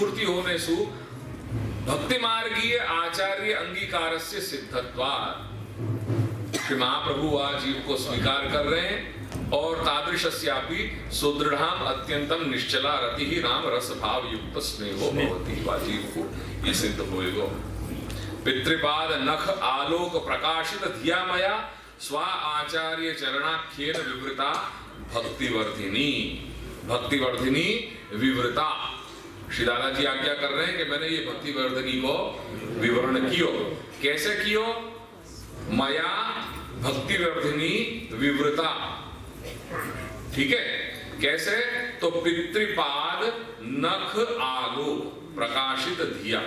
स्फूर्ति होने सु भक्ति मार्गीय आचार्य अंगीकारस्य सिद्धत्वात्। श्री महाप्रभु आज जीव को स्वीकार कर रहे हैं और तादृशस्यापि सुदृढ़ाम अत्यंतम निश्चला रति ही राम रस भाव युक्त स्नेहो भवति। जीव को ये सिद्ध होएगो। पितृपाद नख आलोक प्रकाशित धिया मया स्व आचार्य चरणाख्येन विवृता भक्तिवर्धिनी। भक्तिवर्धिनी विवृता। श्री दादाजी आज्ञा कर रहे हैं कि मैंने ये भक्तिवर्धिनी को विवरण कियो। कैसे कियो? मया भक्तिवर्धिनी विवृता। ठीक है, कैसे? तो पितृपाद नख आलोक प्रकाशित धिया।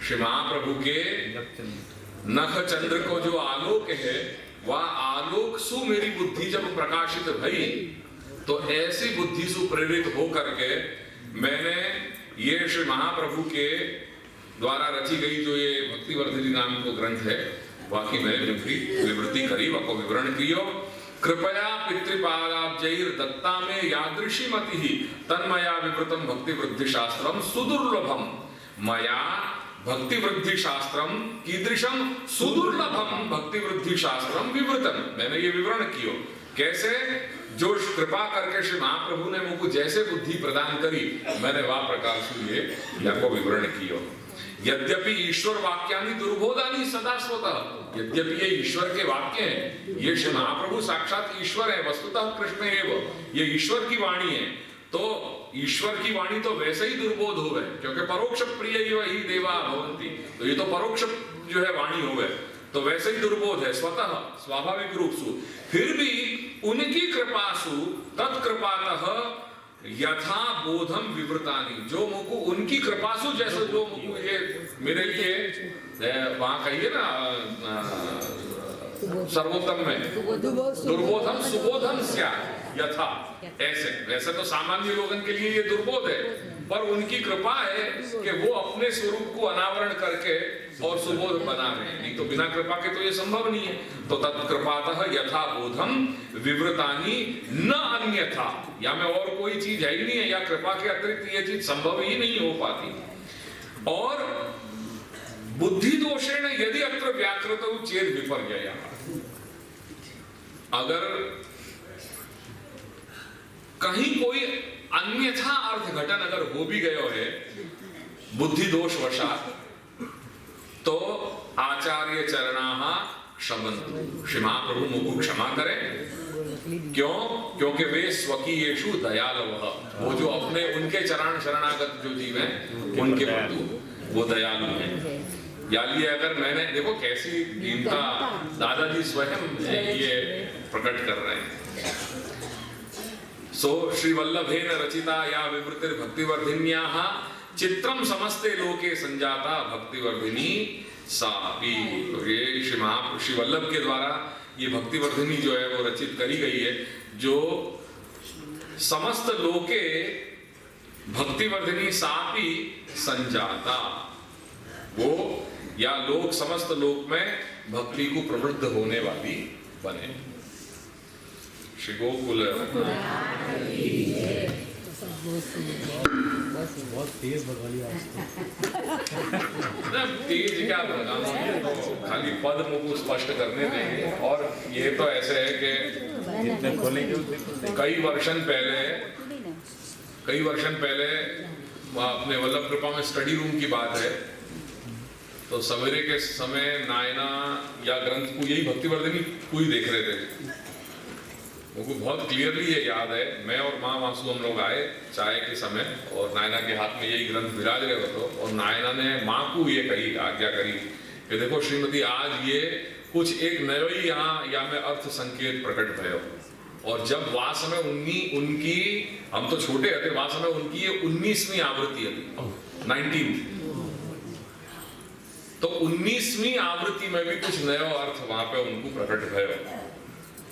श्री महाप्रभु के नख चंद्र को जो आलोक है वह आलोक सु मेरी बुद्धि जब प्रकाशित भई तो ऐसी बुद्धि सु प्रेरित हो करके मैंने ये श्री महाप्रभु के द्वारा रची गई जो ये भक्तिवर्धिनी नाम को ग्रंथ है वाकई मैंने विवृत्ति करी, वाको विवरण कियो। कृपया पितृपादाब्जैर दत्ता में यादृशी मति ही तन्मया विवृतम भक्ति वृद्धि शास्त्रम सुदुर्लभम। मया भक्ति वृद्धि शास्त्रम कीदृशम सुदुर्लभम भक्ति वृद्धि शास्त्रम विवृतम। मैंने ये विवरण कियो। कैसे? जो कृपा करके श्री महाप्रभु ने मुझको जैसे बुद्धि प्रदान करी मैंने वह प्रकार से ये याको विवरण कियो। यद्यपि ईश्वर वाक्यानि दुर्बोधानि सदा स्वतः। यद्यपि ये ईश्वर के वाक्य हैं, ये श्री महाप्रभु साक्षात ईश्वर है, वस्तुतः कृष्ण एव, ये ईश्वर की वाणी है। तो ईश्वर की वाणी तो वैसे ही दुर्बोध हो गए क्योंकि परोक्ष प्रिय ही देवा भवन्ति। तो ये तो परोक्ष जो है वाणी हो गए तो वैसे ही दुर्बोध है स्वतः स्वाभाविक रूप से। फिर भी उनकी कृपा सु तत्कृपातः यथा बोधम विवृतानि। जो मुझको उनकी कृपा सु जैसे जो मुझको ये मेरे लिए वहां कहिए ना सर्वोत्तम में दुर्बोधम सुबोधम स्या यथा। ऐसे वैसे तो सामान्य लोगों के लिए ये दुर्बोध है पर उनकी कृपा है कि वो अपने स्वरूप को अनावरण करके और सुबोध बना रहे हैं। नहीं तो बिना कृपा के तो ये संभव नहीं है। तो तत्कृपातः यथा बोधम विवृतानि न अन्यथा। या में और कोई चीज है ही नहीं है या कृपा के अतिरिक्त ये चीज संभव ही नहीं हो पाती। और बुद्धि दोषेण यदि अत्र व्याकृत चेत विपर्यय। अगर कहीं कोई अन्यथा अर्थ घटन अगर हो भी गयो है बुद्धि दोष वशात तो आचार्य चरणाः क्षमन्तु। श्री महाप्रभु मुझको क्षमा करें। क्यों? क्योंकि वे स्वकीयेषु दयालवः। वो जो अपने उनके चरण शरणागत जो जीव हैं उनके प्रति वो दयालु हैं। यानी अगर मैंने देखो कैसी दीनता दादाजी स्वयं ये प्रकट कर रहे हैं। सो श्री वल्लभेन रचिता या विवृतिर भक्तिवर्धिन्याः चित्रम समस्ते लोके संजाता भक्तिवर्धिनी सापि। तो ये श्री वल्लभ के द्वारा ये भक्तिवर्धिनी जो है वो रचित करी गई है जो समस्त लोके भक्तिवर्धिनी सापि संजाता। वो या लोक समस्त लोक में भक्ति को प्रवृत्त होने वाली बने। श्री गोकुल बहुत तेज भगवानी तेज क्या भगाना तो खाली पद मुझको स्पष्ट करने देंगे। और ये तो ऐसे है कि इतने खोलेंगे कई वर्षन पहले अपने वल्लभ कृपा में स्टडी रूम की बात है तो सवेरे के समय नायना या ग्रंथ को यही भक्तिवर्धिनी को ही देख रहे थे। मुझको बहुत क्लियरली ये याद है मैं और माँ वासु हम लोग आए चाय के समय और नायना के हाथ में यही ग्रंथ विराज रहे हो तो और नायना ने माँ को ये कही आज्ञा करी कि देखो श्रीमती आज ये कुछ एक नयो ही यहाँ या में अर्थ संकेत प्रकट भयो। और जब वह समय उनकी हम तो छोटे थे वह समय उनकी ये 19वीं आवृत्ति थी 19th। तो 19वीं आवृत्ति में भी कुछ नया अर्थ वहां पे उनको प्रकट भयो।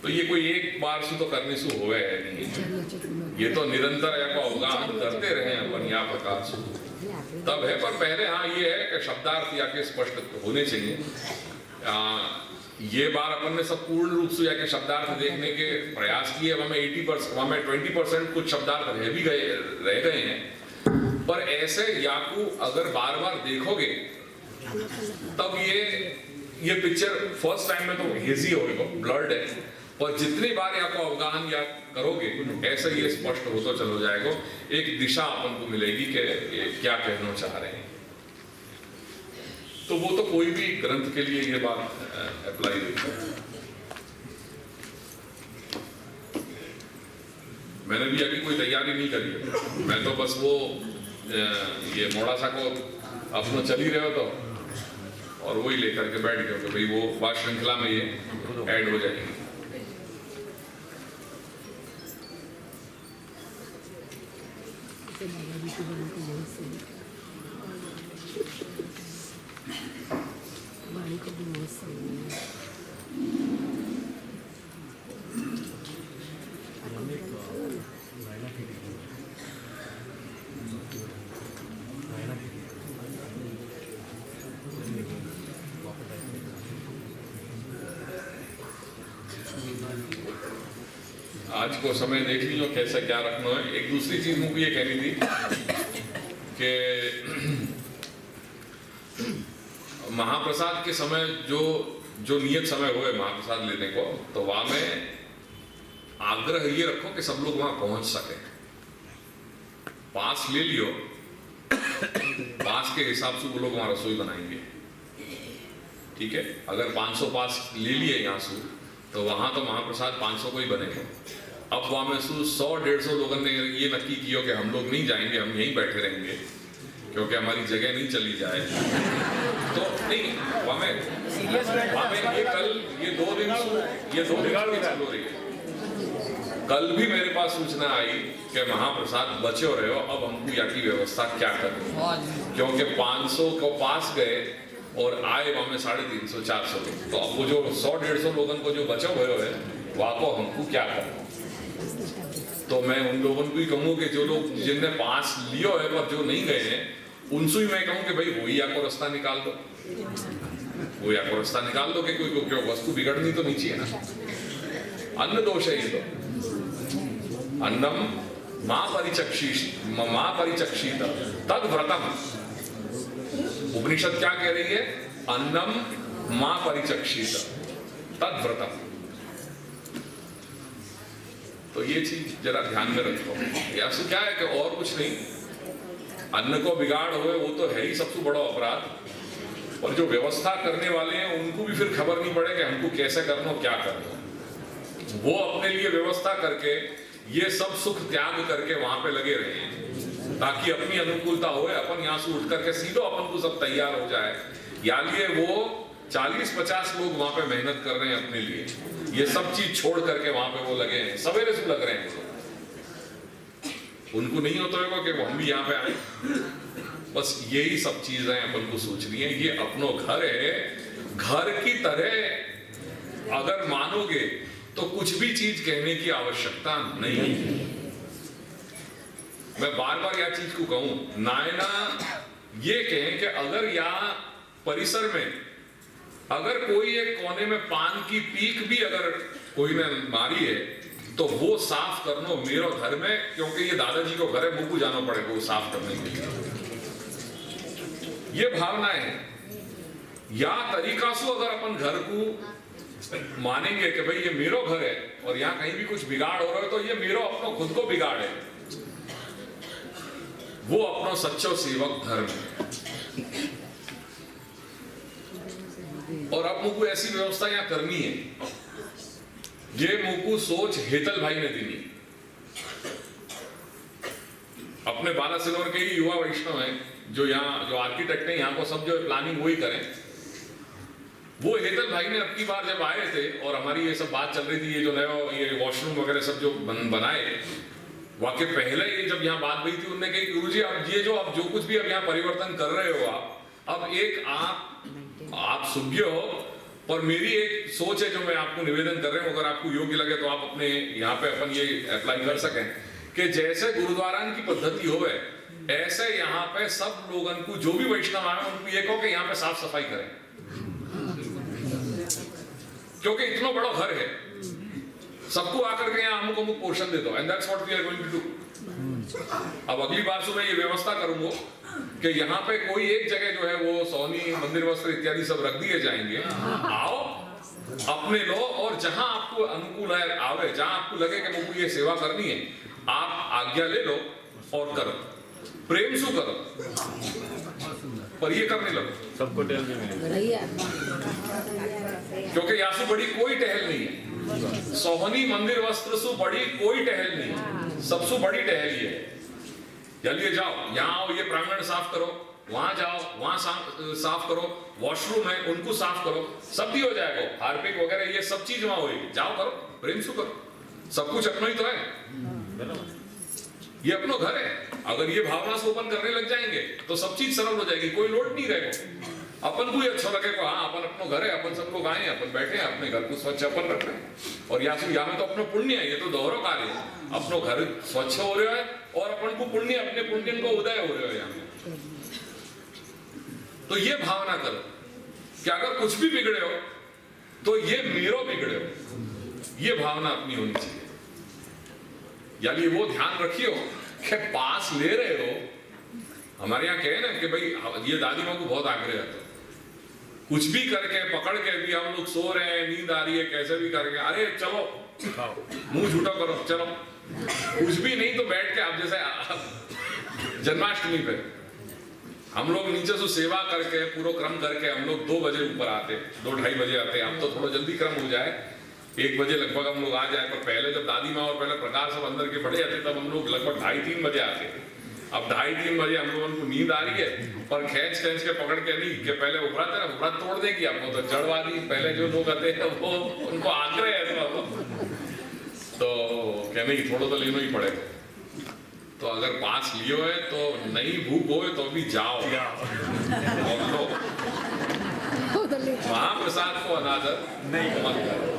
तो ये कोई एक बार से तो करने से हुए है नहीं, ये तो निरंतर या अवगाहन करते रहे अपन यहाँ प्रकार से तब है। पर पहले हाँ ये है कि शब्दार्थ या के स्पष्ट होने चाहिए। ये बार अपन ने सब पूर्ण रूप से या के शब्दार्थ देखने के प्रयास किए। हमें 80% हमें 20% कुछ शब्दार्थ रह गए हैं ऐसे याकू अगर बार बार देखोगे तब ये पिक्चर फर्स्ट टाइम में तो हेजी होगा, ब्लर्ड है, और जितनी बार आपको अवगाहन या करोगे ऐसे ये स्पष्ट होता चलो जाएगा, एक दिशा अपन को मिलेगी कि ये क्या कहना चाह रहे हैं। तो वो तो कोई भी ग्रंथ के लिए ये बात अप्लाई होती है। मैंने भी अभी कोई तैयारी नहीं करी है, मैं तो बस वो ये मोड़ासा को अपना चल ही रहे हो तो और वही लेकर के बैठ गए कि भाई वो बात श्रृंखला में ये ऐड हो जाएगी। आज को समय देख लीजिए कैसे क्या रखना है। एक दूसरी चीज मुझे ये कहनी थी कि महाप्रसाद के समय जो नियत समय हुए महाप्रसाद लेने को, तो वहां में आग्रह ये रखो कि सब लोग वहां पहुंच सके। पास ले लियो, पास के हिसाब से वो लोग वहां रसोई बनाएंगे, ठीक है। अगर 500 पास ले लिए यहाँ से तो वहां तो महाप्रसाद 500 को ही बनेगा। अब वहां में 100-150 लोगों ने ये नक्की किया कि हम लोग नहीं जाएंगे, हम यहीं बैठे रहेंगे क्योंकि हमारी जगह नहीं चली जाए। तो नहीं वहां में ये 2 दिन की चालू रही है। कल भी मेरे पास सूचना आई कि महाप्रसाद बचे हो रहे हो, अब हमको यहाँ की व्यवस्था क्या करनी, क्योंकि 500 को पास गए और आए वहां में 350-400 लोग। तो अब वो जो 100-150 लोगों को जो बचा हुए है वहां को हमको क्या करना। तो मैं उन लोगों को भी कहूँ कि जो लोग जिनने पास लियो है पर जो नहीं गए हैं उनसे ही मैं कहूँ कि भाई वही आपको रास्ता निकाल दो, वो आपको रास्ता निकाल दो कि कोई वस्तु बिगड़नी तो नहीं चाहिए ना। अन्न दोष है ये तो। अन्नम मां परिचक्षित तद व्रतम। उपनिषद क्या कह रही है? अन्नम मां परिचक्षित तद व्रतम। तो ये चीज जरा ध्यान में रखो। या से क्या है कि और कुछ नहीं, अन्न को बिगाड़ हुए वो तो है ही सबसे बड़ा अपराध, और जो व्यवस्था करने वाले हैं उनको भी फिर खबर नहीं पड़े कि हमको कैसे करना क्या करना। वो अपने लिए व्यवस्था करके ये सब सुख त्याग करके वहां पे लगे रहे ताकि अपनी अनुकूलता हो, अपन यहाँ से उठ करके सीधो अपन को सब तैयार हो जाए। या लिए वो 40-50 लोग वहां पे मेहनत कर रहे हैं अपने लिए, ये सब चीज छोड़ करके वहां पे वो लगे हैं, सवेरे से लग रहे हैं वो। उनको नहीं होता होगा कि वो हम भी यहाँ पे आए। बस यही सब चीजें अपन को सोचनी है। ये अपनो घर है, घर की तरह अगर मानोगे तो कुछ भी चीज कहने की आवश्यकता नहीं है। मैं बार बार यह चीज को कहूं, नायना ये कहें कि अगर यहाँ परिसर में अगर कोई एक कोने में पान की पीक भी अगर कोई ने मारी है तो वो साफ करना मेरो घर में, क्योंकि ये दादाजी को घर है, मुझको जाना पड़ेगा वो साफ करने के लिए। ये भावना है। या तरीका से अगर अपन घर को मानेंगे कि भाई ये मेरो घर है और यहाँ कहीं भी कुछ बिगाड़ हो रहा है तो ये मेरो अपना खुद को बिगाड़ है, वो अपना सच्चो सेवक धर्म है। और अब मुझको ऐसी व्यवस्था यहाँ करनी है, ये मुझको सोच हेतल भाई ने दी। अपने बालासिनोर के ही युवा वैष्णव हैं जो यहाँ जो आर्किटेक्ट हैं, यहाँ को सब जो प्लानिंग वही करें। वो हेतल भाई ने अब की बार जब आए थे और हमारी ये सब बात चल रही थी, ये जो नया ये वॉशरूम वगैरह सब जो बनाए, वाकई पहले ये जब यहाँ बात हुई थी उन्होंने कही गुरुजी अब ये जो अब जो कुछ भी अब यहाँ परिवर्तन कर रहे हो आप, अब एक आप सुज्ञ हो, पर मेरी एक सोच है जो मैं आपको निवेदन कर रहा हूँ, अगर आपको योग्य लगे तो आप अपने यहाँ पे अपन ये अप्लाई कर सकें कि जैसे गुरुद्वारा की पद्धति हो ऐसे यहाँ पे सब लोगों को जो भी वैष्णव आए उनको ये कहो कि यहाँ पे साफ सफाई करें, क्योंकि इतना बड़ा घर है, सबको आकर के यहाँ अमुक अमुक पोर्शन दे दो, and that's what we are going to do. अब अगली बार से मैं ये व्यवस्था करूंगा कि यहाँ पे कोई एक जगह जो है वो सोनी मंदिर वस्त्र इत्यादि सब रख दिए जाएंगे। आओ अपने लो, और जहां आपको अनुकूल है आवे, जहां आपको लगे कि मुझको ये सेवा करनी है, आप आज्ञा ले लो और करो, प्रेम से करो, पर ये करने लगो। सबको टहल भी मिलेगी। क्योंकि यहाँ से बड़ी कोई टहल नहीं है, सोहनी मंदिर वस्त्र से बड़ी कोई टहल नहीं है, सबसे बड़ी टहल ये है। चलिए जाओ, यहाँ आओ, ये प्रांगण साफ करो, वहां जाओ, वहां साफ करो, वॉशरूम है उनको साफ करो, सब भी हो जाएगा, हार्पिक वगैरह ये सब चीज वहां होगी, जाओ करो, प्रेम से करो, सब कुछ अपना ही तो है, ये अपना घर है। अगर ये भावना से ओपन करने लग जाएंगे तो सब चीज सरल हो जाएगी, कोई लोड नहीं रहेगा। अपन को ही अच्छा लगे को हाँ अपन अपना घर है, अपन सब लोग आए, अपन बैठे हैं, अपने घर को स्वच्छ अपन रख रहे हैं, और यहाँ में तो अपना पुण्य है, ये तो दोहरा कार्य है, अपना घर स्वच्छ हो रहा है और अपन को पुण्य, अपने पुण्य को उदय हो रहा है यहाँ। तो ये भावना करो कि अगर कुछ भी बिगड़े हो तो ये मेरो बिगड़े हो, ये भावना अपनी होनी चाहिए। यानी वो ध्यान रखियो कि पास ले रहे हो, हमारे यहाँ कहे ना कि भाई ये दादी माँ को बहुत आग्रह है, कुछ भी करके पकड़ के भी हम लोग सो रहे हैं, नींद आ रही है, कैसे भी करके अरे चलो मुंह झूठा करो, चलो कुछ भी नहीं तो बैठ के आप जैसे जन्माष्टमी पे हम लोग नीचे से सेवा करके पूरा क्रम करके हम लोग 2 बजे ऊपर आते, 2-2:30 बजे आते। अब तो थोड़ा जल्दी क्रम हो जाए, 1 बजे लगभग हम लोग आ जाए, पर पहले जब दादी माँ और पहले प्रकाश सब अंदर के बढ़े जाते तब हम लोग लगभग 2:30-3 बजे आते। अब 2:30-3 बजे हम लोगों को नींद आ रही है, पर खींच के पकड़ के नहीं कि पहले उपरात है ना, उपरात तोड़ देगी आपको, तो जड़वादी पहले जो लोग आते हैं वो उनको आग्रह है तो क्या नहीं थोड़ा तो लेना ही पड़ेगा। तो अगर पास लियो है तो नहीं भूख हो तो भी जाओ और लो, महाप्रसाद को अनादर नहीं मत करो।